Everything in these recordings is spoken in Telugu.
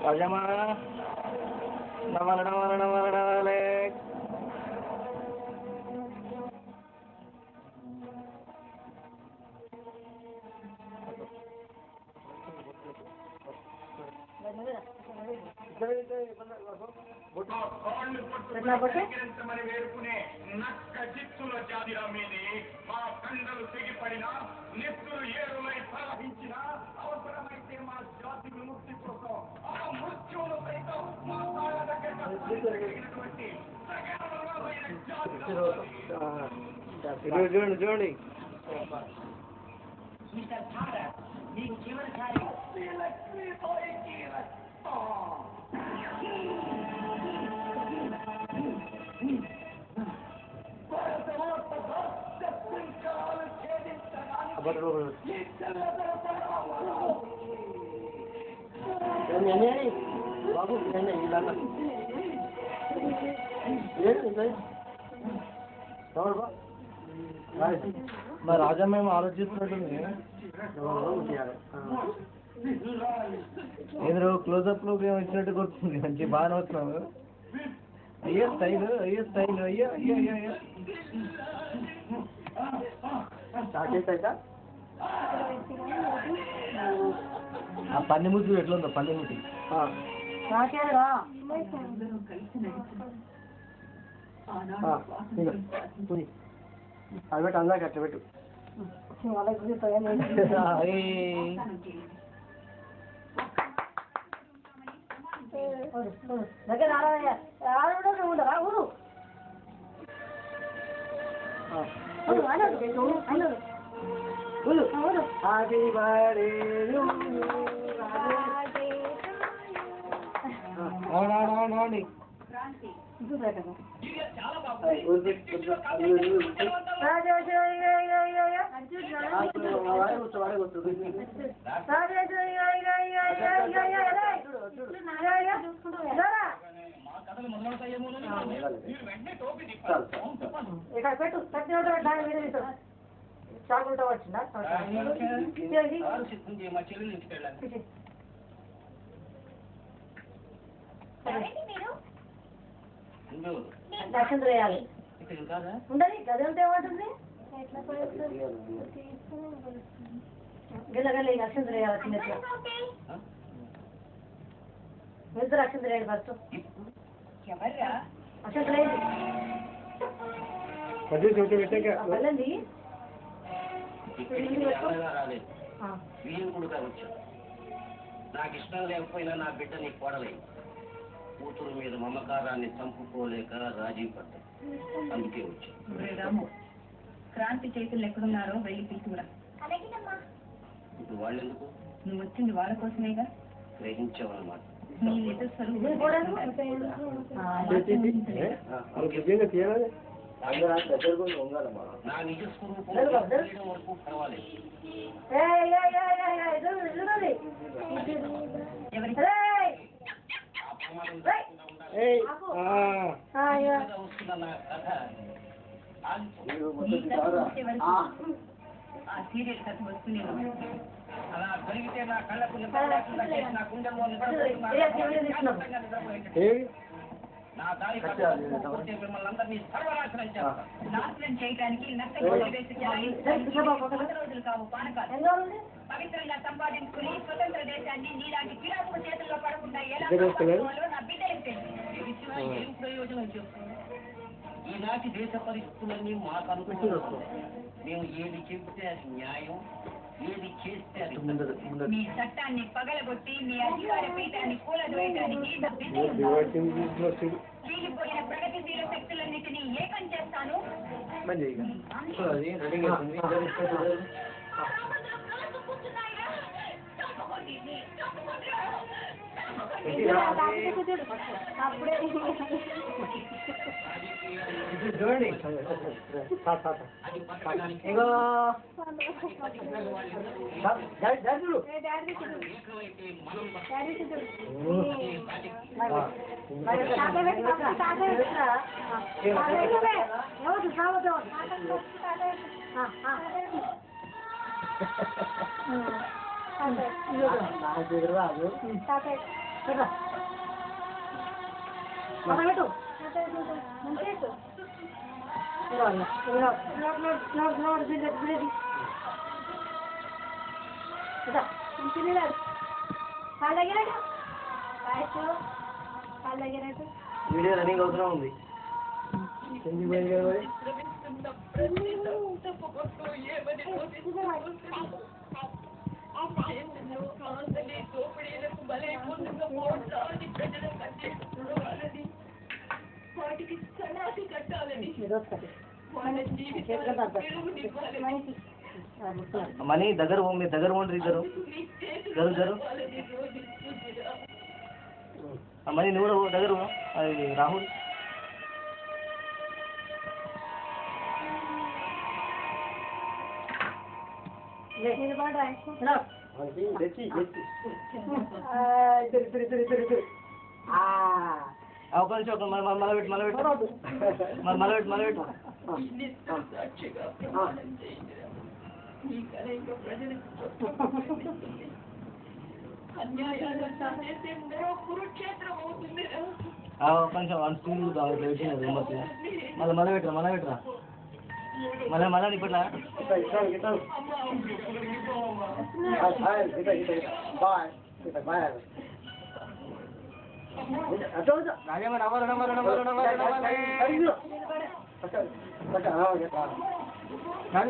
Pajama, nama Alex. Journey. Mr. Tara, you give మా రాజా మేము ఆలోచిస్తున్నట్టుంది ఏదో క్లోజప్ లో మేము వచ్చినట్టు కొడుతుంది మంచి బాగానే వస్తున్నాము అయ్యో స్టైల్ అయ్యో ఆ పన్ని ముద్దు ఎట్లా ఉందో పన్ని ముద్దు అది పెట్టు అందాక అట్లా పెట్టు అవునండి ఇక్కడ పెట్టు చాకుంటా వచ్చిందా దర్శనం చేయాలి ఉండదు గదంతా ఏమంటుంది గిల్లగల్లి దర్శనం చేయాలి చిన్నట్లు వెళ్తూ రక్షణ చేయాలి ఫస్ట్ రక్షణ వెళ్ళండి నాకు ఇష్టం లేకపోయినా నా బిడ్డ నీ కోడలేదు కూతురు మీద మమకారాన్ని చంపుకోలేక రాజీ పడ్డా అందుకే వచ్చాను క్రాంతి చేతులు ఎక్కడున్నారో వెళ్ళి తీసుకురా ఇప్పుడు వాళ్ళెందుకు నువ్వు వచ్చింది వాళ్ళ కోసమేగా గ్రహించావన్నమాట నీ నిజ స్వరూపం నా నిజ స్వరూపం వరకు పర్వాలేదు ఆ సీరియల్ కథ వస్తూనే అలా జరిగితే నా కళ్ళకు నా గుండెల్లో నా దారి మిమ్మల్ని అందరినీ సర్వనాశనం చేస్తాను నాశనం చేయడానికి రోజులు కావు పానకాలు పవిత్రంగా సంపాదించుకుని స్వతంత్ర దేశాన్ని నీలాంటి కిరాతక చేతుల్లో పడకుండా ఎలా నా బిడ్డ ఏం ప్రయోజనం చెప్తుంది ఈనాటి దేశ పరిస్థితులన్నీ మాకు అనుకుంటున్నాం మేము ఏది చెబితే అది న్యాయం ఏది చేస్తే అది మీ చట్టాన్ని పగలగొట్టి మీ అధికార పీఠాన్ని కూలదోయడానికి చీలిపోయిన ప్రగతిశీల శక్తులన్నిటినీ ఏకం చేస్తాను అప్పుడే చూడండి ఇంకో చూడు రాదు వీడియో రన్నింగ్ అవుతూనే ఉంది వాటికి సనాతి కట్టాలని మనీ దగ్గర మీరు దగ్గర ఉండి ఇద్దరు జరు మనీ నువ్వు కూడా దగ్గర అది రాహుల్ ఒక నిమిషం మళ్ళీ పెట్టు కొంచెం వన్ స్కూల్ మళ్ళీ పెట్టరా మళ్ళీ ఇప్పట్లా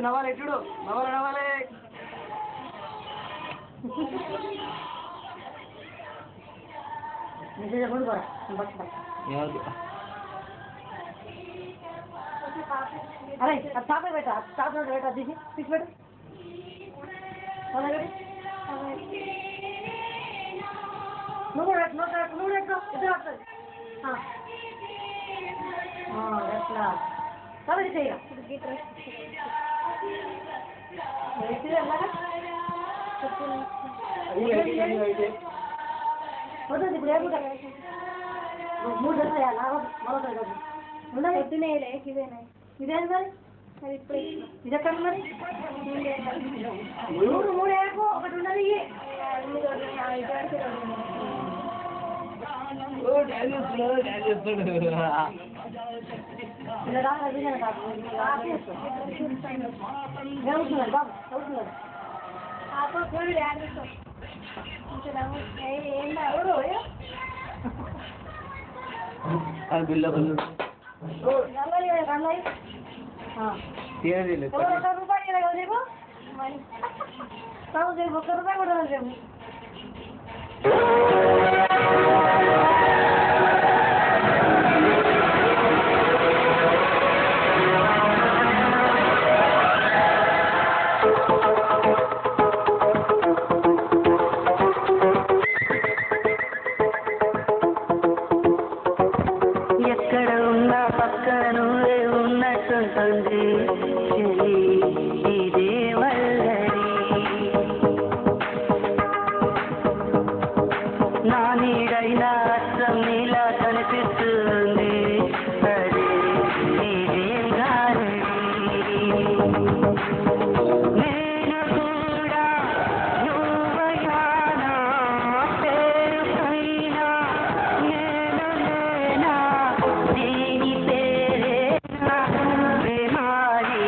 నవ్వాలి చూడు నవ్వాలి అరే తాప పెట్టా తాప పెట్టా తీసి తీసి పెట్టు నువ్వు ఇద్దరు వస్తుంది ఎట్లా కాబట్టి చెయ్య వద్దు ఇప్పుడు ఏముంటా 3 గంటలు వేయాలి మరొక ఉండదు పొద్దునేలే ఇదేనా ఇదేనా మరి ఇప్పుడు ఇది ఎక్కడ మరి 3 వేయకు ఒకటి ఉన్నది బిల్ల ₹1 కూడా రేపు ఎక్కడ ఉన్నా పక్కన నువ్వే ఉన్నట్టుంటుంది ఇదే వల్లరి నా నీడైనా అర్థం నీలా కనిపిస్తుంది అదే ఇదే గారడి నేను కూడా నువ్వయానా పేరు పైన నేను లేనా దీని పేరే ప్రేమాలి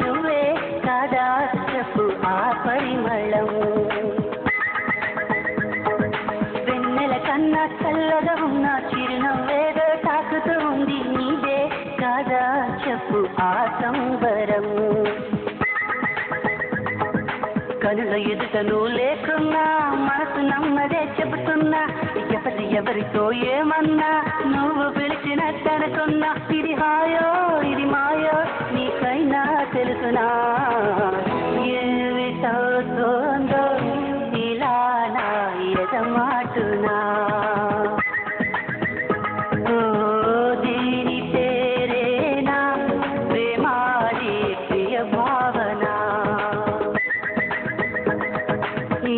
నువ్వే కాదా చెప్పు ఆ పరిమళం వెన్నెల కన్నా చల్లగా ఉన్న చిరునవ్వేదో తాకుతూ ఉంది నీదే కాదా చెప్పు ఆ సంబరం కనుల ఎదుట నువ్వు లేకున్నా మనసు నమ్మదే చెబుతున్నా ఎవరితో ఏమన్నా నువ్వు పిలిచినట్టనుకున్నా ఇది హాయో ఇది మాయో నీకైనా తెలుసునా ఏమిటవుతోందో ఇలా నా ఎదమాటునా దీని పేరేనా ప్రేమాది ప్రియ భావన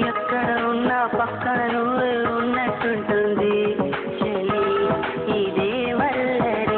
ఎక్కడ ఉన్నా పక్కన నువ్వు ఉన్నట్టుంటుంది చెలి ఇదే వల్లరి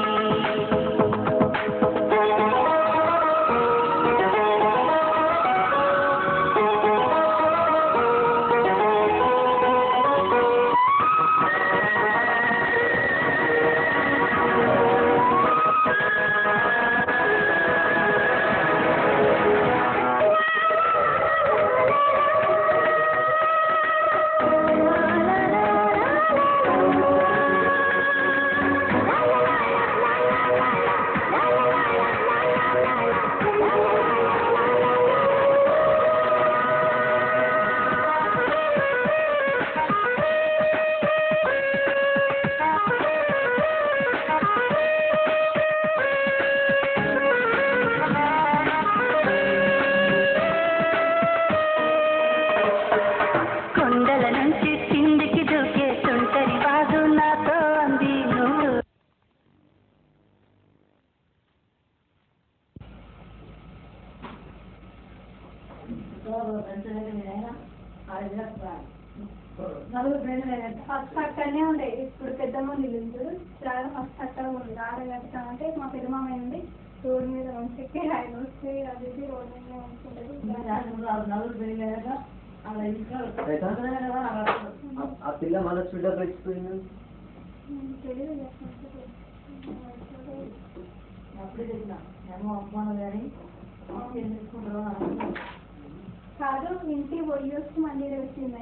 కొండల నుంచి కిందికి దూకే తుంటరి బాగు నాతో అంది నువ్వు ఫస్ట్ అక్కడనే ఉండే ఇప్పుడు పెద్దమ్మ నిలుండు చాలా ఫస్ట్ అక్కడ ఉంది ఆడగట్ట అంటే మా పెద్దమామ ఉంది రోడ్ మీద ఉంచి ఆయన వస్తే అది రోడ్ మీద ఉంచుంటది ఆ పిల్ల మన చుట్టూ వచ్చిపోయింది తెలియదు అప్పుడే చెప్పిన నేను అమ్మాను కానీ కాదు ఇంటికి పోయి వచ్చి మళ్ళీ వచ్చింది